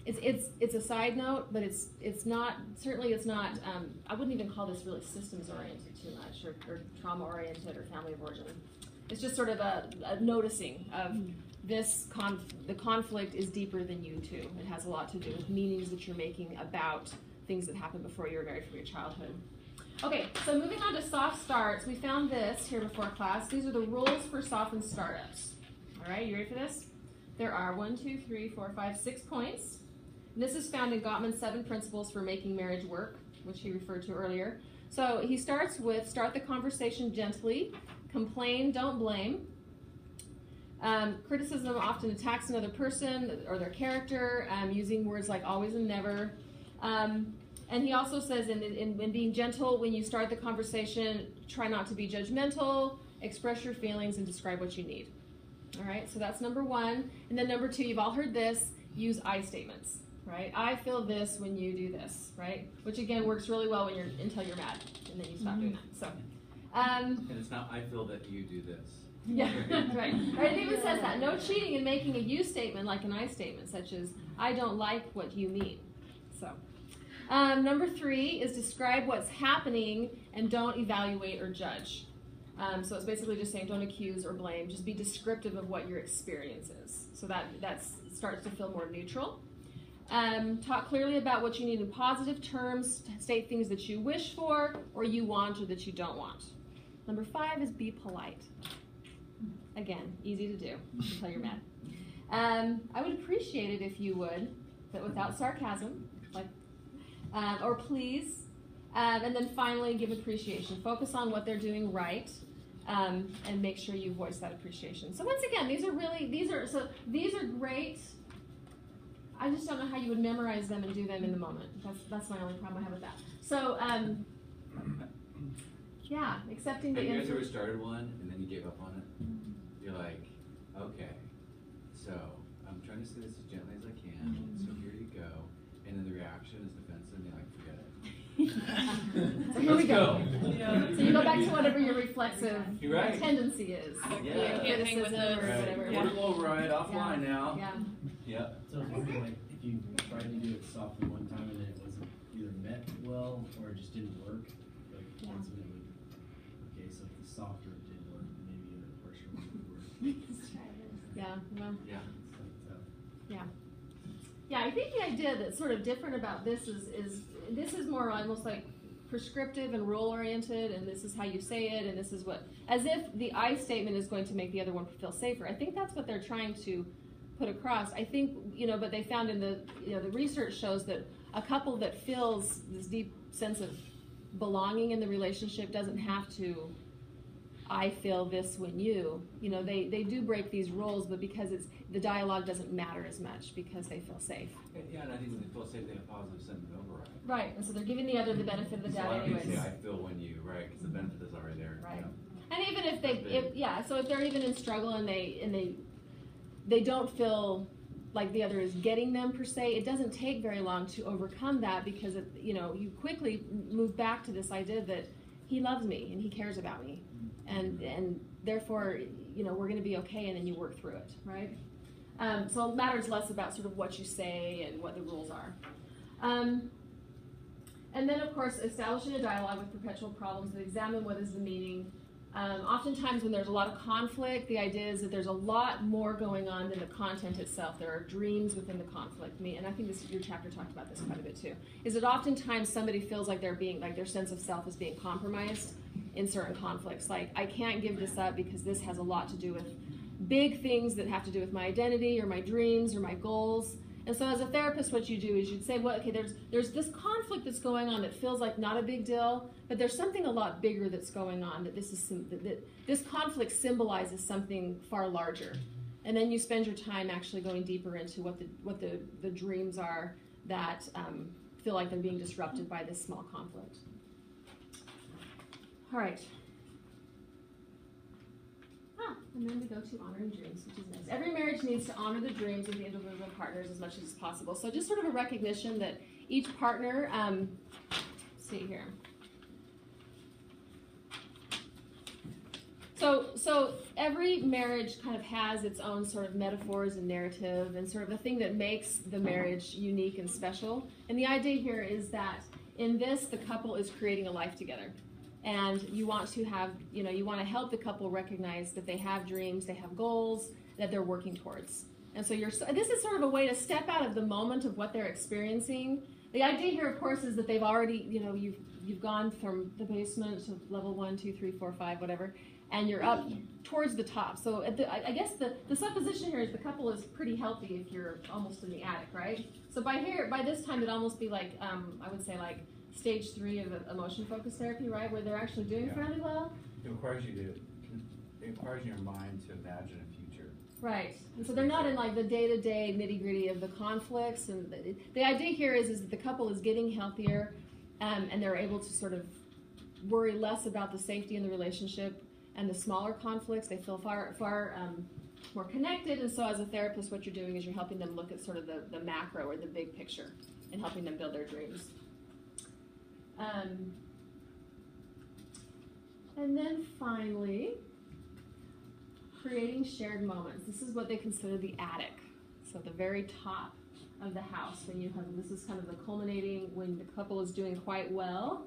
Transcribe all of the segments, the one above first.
it's a side note, but it's not, certainly it's not, I wouldn't even call this really systems oriented too much, or trauma oriented, or family of origin. It's just sort of a noticing of the conflict is deeper than you two. It has a lot to do with meanings that you're making about things that happened before you were married from your childhood. Okay, so moving on to soft starts, we found this here before class. These are the rules for softened startups. All right, you ready for this? There are 6 points. And this is found in Gottmen's 7 principles for making marriage work, which he referred to earlier. So he starts with start the conversation gently, complain, don't blame. Criticism often attacks another person or their character, using words like always and never. And he also says in being gentle, when you start the conversation, try not to be judgmental, express your feelings, and describe what you need. All right, so that's number 1. And then number 2, you've all heard this, use I statements, right? I feel this when you do this, right? Which again works really well when until you're mad, and then you stop doing that. So, and it's not I feel that you do this. Yeah, right. Right. It even says that. No cheating in making a you statement like an I statement, such as I don't like what you mean. So, number 3 is describe what's happening and don't evaluate or judge. So it's basically just saying don't accuse or blame. Just be descriptive of what your experience is. So that starts to feel more neutral. Talk clearly about what you need in positive terms. State things that you wish for or you want or that you don't want. Number 5 is be polite. Again, easy to do until you're mad. I would appreciate it if you would, but without sarcasm, like, or please. And then finally, give appreciation. Focus on what they're doing right, and make sure you voice that appreciation. So once again, these are great. I just don't know how you would memorize them and do them in the moment. That's my only problem I have with that. So, yeah, accepting the. Have you guys ever started one and then you gave up on it? You're like, okay, so I'm trying to say this as gently as I can. So here you go, and then the reaction is defensive, and you're like, forget it. So here we go. Yeah. So you go back to whatever your reflexive right. tendency is. Yeah. Can't hang with Criticism or Right. whatever. We'll ride offline now. Yeah. Yep. So it's wondering, like, if you tried to do it softly one time and then it wasn't either met well or it just didn't work, like, Yeah. that's when it would, okay, so if the softer it did work, maybe the harsher one would work. Yeah. Well. Yeah. So, Yeah. Yeah, I think the idea that's sort of different about this is this is more almost like prescriptive and rule oriented, and this is how you say it, and this is what, as if the I statement is going to make the other one feel safer. I think that's what they're trying to put across. I think, but they found in the research shows that a couple that feels this deep sense of belonging in the relationship doesn't have to I feel this when they do break these rules, but because the dialogue doesn't matter as much because they feel safe. Yeah, and I think when they feel safe, they have positive sentiment override. Right, and so they're giving the other the benefit of the doubt anyways. Say I feel when you, right, because the benefit is already there. Right. Yeah. And even if they're even in struggle and they don't feel like the other is getting them per se, it doesn't take very long to overcome that because you quickly move back to this idea that he loves me and he cares about me, and therefore we're going to be okay, and then you work through it, right? So it matters less about sort of what you say and what the rules are. And then, of course, establishing a dialogue with perpetual problems that examine what is the meaning. Oftentimes when there's a lot of conflict, the idea is that there's a lot more going on than the content itself. There are dreams within the conflict. And I think your chapter talked about this quite a bit too. Is that oftentimes somebody feels like their sense of self is being compromised in certain conflicts. Like, I can't give this up because this has a lot to do with big things that have to do with my identity or my dreams or my goals. And so as a therapist, what you do is you'd say, well, okay, there's this conflict that's going on that feels like not a big deal, but there's something a lot bigger that's going on, that this conflict symbolizes something far larger. And then you spend your time actually going deeper into what the dreams are that feel like they're being disrupted by this small conflict. All right. And then we go to honoring dreams, which is nice. Every marriage needs to honor the dreams of the individual partners as much as possible. So just sort of a recognition that each partner, let's see here. So every marriage kind of has its own sort of metaphors and narrative and sort of the thing that makes the marriage unique and special. And the idea here is that in this, the couple is creating a life together. And you want to have, you want to help the couple recognize that they have dreams, they have goals, that they're working towards. And so this is sort of a way to step out of the moment of what they're experiencing. The idea here, of course, is that they've already, you've gone from the basement to level 1, 2, 3, 4, 5, whatever, and you're up towards the top. So I guess the supposition here is the couple is pretty healthy if you're almost in the attic, right? So by this time, it'd almost be like, I would say like stage 3 of emotion-focused therapy, right, where they're actually doing fairly well. It requires you your mind to imagine a future. Right, and so they're not in like the day-to-day nitty-gritty of the conflicts, and the idea here is that the couple is getting healthier, and they're able to sort of worry less about the safety in the relationship and the smaller conflicts. They feel far more connected, and so as a therapist, what you're doing is you're helping them look at sort of the macro or the big picture and helping them build their dreams. And then finally, creating shared moments. This is what they consider the attic. So the very top of the house, this is kind of the culminating when the couple is doing quite well.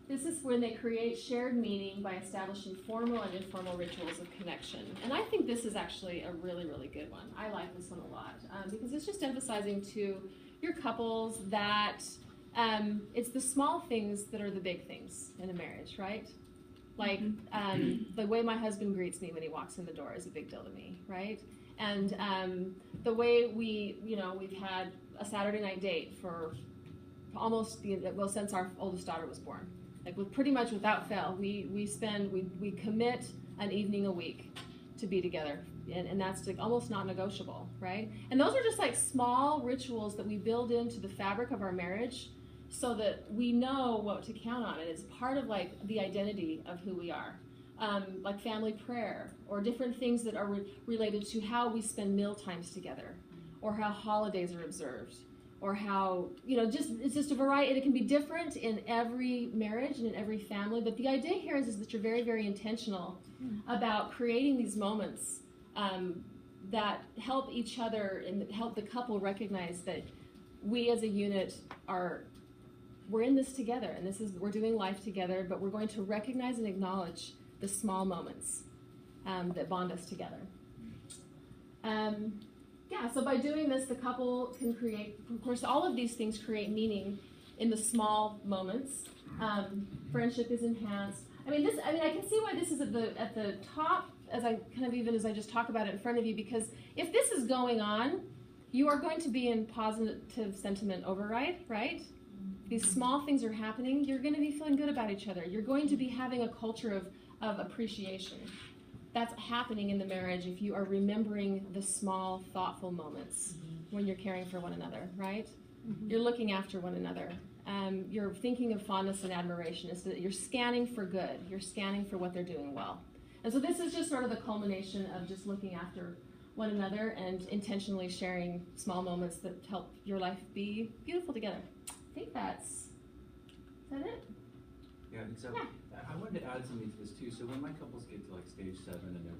This is when they create shared meaning by establishing formal and informal rituals of connection. And I think this is actually a really, really good one. I like this one a lot because it's just emphasizing to your couples that it's the small things that are the big things in a marriage, right? Like the way my husband greets me when he walks in the door is a big deal to me, right? And the way we've had a Saturday night date for almost since our oldest daughter was born. Like pretty much without fail, we commit an evening a week to be together, and that's like almost not negotiable, right? And those are just like small rituals that we build into the fabric of our marriage, so that we know what to count on. And it's part of like the identity of who we are, like family prayer or different things that are related to how we spend meal times together, or how holidays are observed, or how, it's just a variety. It can be different in every marriage and in every family, but the idea here is that you're very, very intentional about creating these moments that help each other and help the couple recognize that we as a unit we're in this together, and we're doing life together, but we're going to recognize and acknowledge the small moments that bond us together. So by doing this, the couple can create, of course, all of these things create meaning in the small moments. Friendship is enhanced. I can see why this is at the top, as I just talk about it in front of you, because if this is going on, you are going to be in positive sentiment override, right? These small things are happening, you're going to be feeling good about each other. You're going to be having a culture of appreciation. That's happening in the marriage if you are remembering the small, thoughtful moments when you're caring for one another, right? You're looking after one another. You're thinking of fondness and admiration. It's that you're scanning for good. You're scanning for what they're doing well. And so this is just sort of the culmination of just looking after one another and intentionally sharing small moments that help your life be beautiful together. I think is that it? Yeah, I think so. Yeah. I wanted to add something to this too. So when my couples get to like stage 7 and they're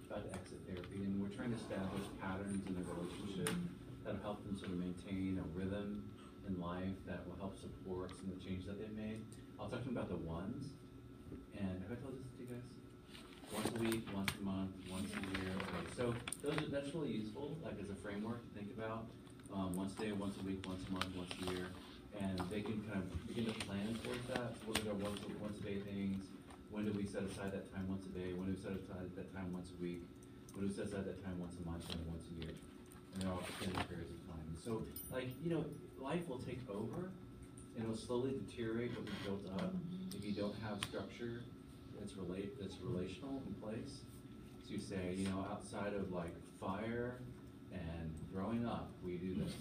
about to exit therapy, and we're trying to establish patterns in their relationship that'll help them sort of maintain a rhythm in life that will help support some of the changes that they've made. I'll talk to them about the ones. And have I told this to you guys? Once a week, once a month, once a year. Okay, so that's really useful, like as a framework to think about. Once a day, once a week, once a month, once a year. And they can kind of begin to plan towards that. What are our once a day things? When do we set aside that time once a day? When do we set aside that time once a week? When do we set aside that time once a month and once a year? And they're all extended periods of time. So, life will take over and it'll slowly deteriorate what we've built up if you don't have structure that's relational in place. So you say, outside of like fire and growing up, we do this,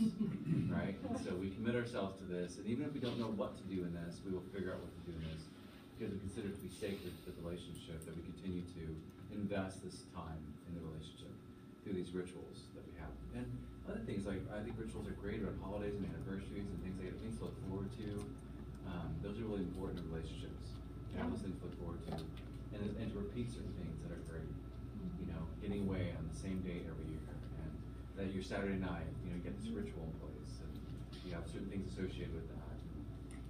right? And so we commit ourselves to this, and even if we don't know what to do in this, we will figure out what to do in this, because we consider it to be sacred to the relationship, that we continue to invest this time in the relationship through these rituals that we have. And other things, like I think rituals are great about holidays and anniversaries and things like that, things to look forward to. Those are really important in relationships. Have those things to look forward to. and to repeat certain things that are great. You know, getting away on the same date every year, and that your Saturday night, you know, you get this ritual in place, and you have certain things associated with that.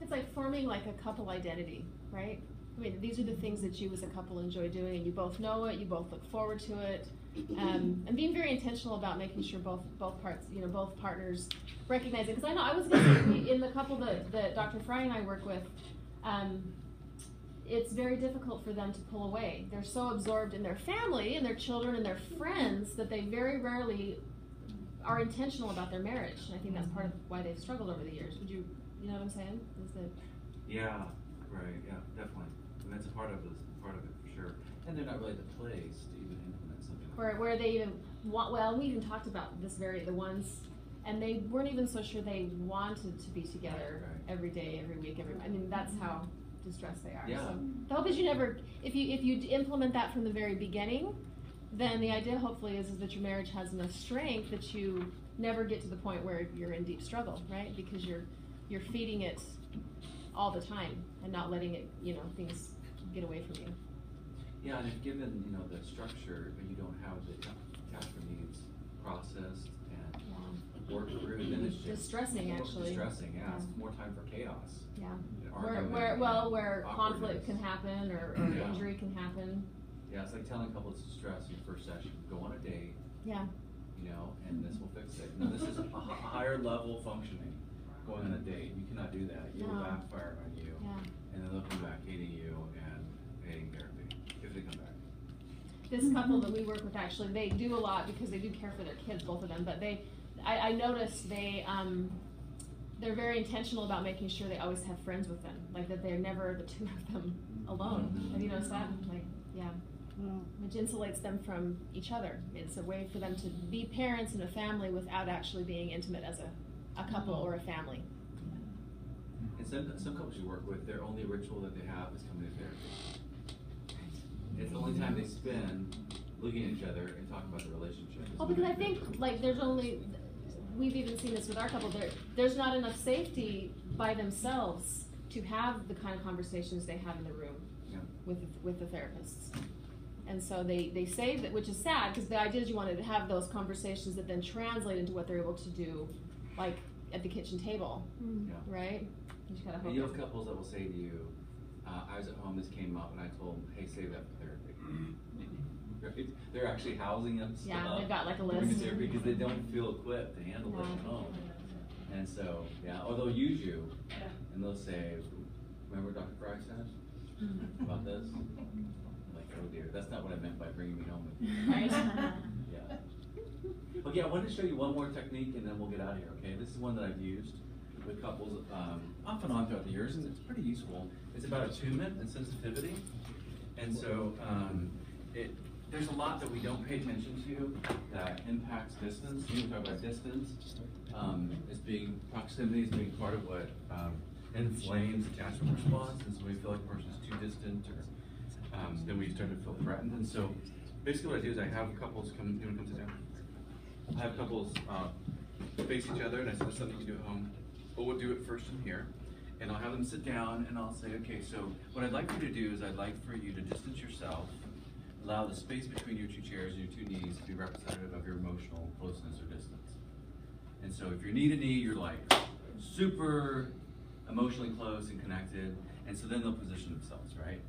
It's like forming like a couple identity, right? I mean, these are the things that you as a couple enjoy doing, and you both know it, you both look forward to it, and being very intentional about making sure both parts, you know, both partners recognize it. Because I know I was going to say, in the couple that Dr. Fry and I work with, it's very difficult for them to pull away. They're so absorbed in their family and their children and their friends that they very rarely are intentional about their marriage. And I think that's part of why they've struggled over the years. Would you know what I'm saying? Is that? Yeah, right. Yeah, definitely. And that's a part of it for sure. And they're not really the place to even implement something like that. Where they even want. Well, we even talked about this the ones, and they weren't even so sure they wanted to be together every day, every week, I mean, that's how distressed they are. Yeah. So the hope is you never, if you implement that from the very beginning, then the idea hopefully is that your marriage has enough strength that you never get to the point where you're in deep struggle, right? Because you're feeding it all the time and not letting it, you know, things get away from you. Yeah, and if given, you know, the structure, but you don't have the attachment needs processed and worked through, then it's just distressing, actually. Distressing, yeah. It's more time for chaos. Yeah. And Where conflict can happen or injury can happen. Yeah, it's like telling couples to stress in your first session. Go on a date. Yeah. You know, and this will fix it. No, this is a higher level functioning. Going on a date, you cannot do that. You will backfire on you. Yeah. And then they'll come back hating you and hating therapy if they come back. This couple that we work with, actually, they do a lot because they do care for their kids, both of them. But I noticed they're very intentional about making sure they always have friends with them, like that they're never the two of them alone. Have you noticed that? Like, yeah. Which insulates them from each other. It's a way for them to be parents and a family without actually being intimate as a couple or a family. And some couples you work with, their only ritual that they have is coming to therapy. It's the only time they spend looking at each other and talking about the relationship. Well, because I think like we've even seen this with our couple, there's not enough safety by themselves to have the kind of conversations they have in the room with the therapists. And so they say that, which is sad, because the idea is you want to have those conversations that then translate into what they're able to do, like at the kitchen table, right? You just gotta hope. And you have couples that will say to you, I was at home, this came up, and I told them, hey, save that for therapy. Right? They're actually housing them stuff. Yeah, they've got like a list. Because they don't feel equipped to handle it at home. And so, or they'll use you, and they'll say, remember what Dr. Fry said about this? I'm like, oh dear, that's not what I meant by bringing me home with you. Right. Yeah. Okay, I wanted to show you one more technique, and then we'll get out of here, okay? This is one that I've used with couples off and on throughout the years, and it's pretty useful. It's about attunement and sensitivity. And so there's a lot that we don't pay attention to that impacts distance. When we talk about distance, as being proximity as being part of what inflames attachment response. And so we feel like a person's too distant, or then we start to feel threatened. And so basically what I do is I have couples come sit down. I have couples face each other, and I said, this is something you can do at home. But we'll do it first in here. And I'll have them sit down, and I'll say, okay, so what I'd like for you to do is I'd like for you to distance yourself, allow the space between your two chairs and your two knees to be representative of your emotional closeness or distance. And so if you're knee to knee, you're like super emotionally close and connected, and so then they'll position themselves, right?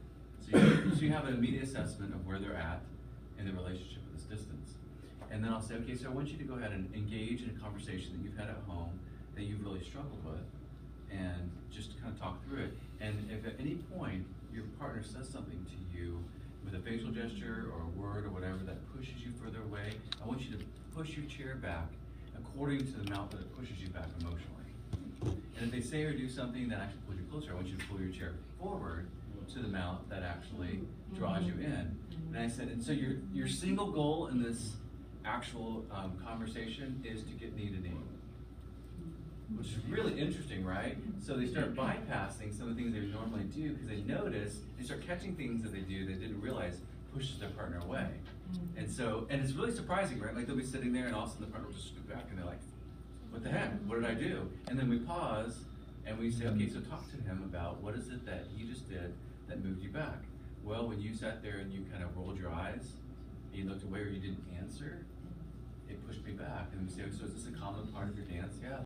So you have an immediate assessment of where they're at in the relationship with this distance. And then I'll say, okay, so I want you to go ahead and engage in a conversation that you've had at home that you've really struggled with, and just kind of talk through it. And if at any point your partner says something to you with a facial gesture or a word or whatever that pushes you further away, I want you to push your chair back according to the amount that it pushes you back emotionally. And if they say or do something that actually pulls you closer, I want you to pull your chair forward to the amount that actually draws you in. And I said, and so your single goal in this actual conversation is to get knee to knee. Which is really interesting, right? So they start bypassing some of the things they would normally do because they start catching things that they do they didn't realize pushes their partner away. And it's really surprising, right? Like they'll be sitting there and all of a sudden the partner will just scoot back and they're like, what the heck? What did I do? And then we pause and we say, okay, so talk to him about what is it that he just did that moved you back. well, when you sat there and you kind of rolled your eyes, and you looked away or you didn't answer, it pushed me back. And we say, so is this a common part of your dance? Yeah.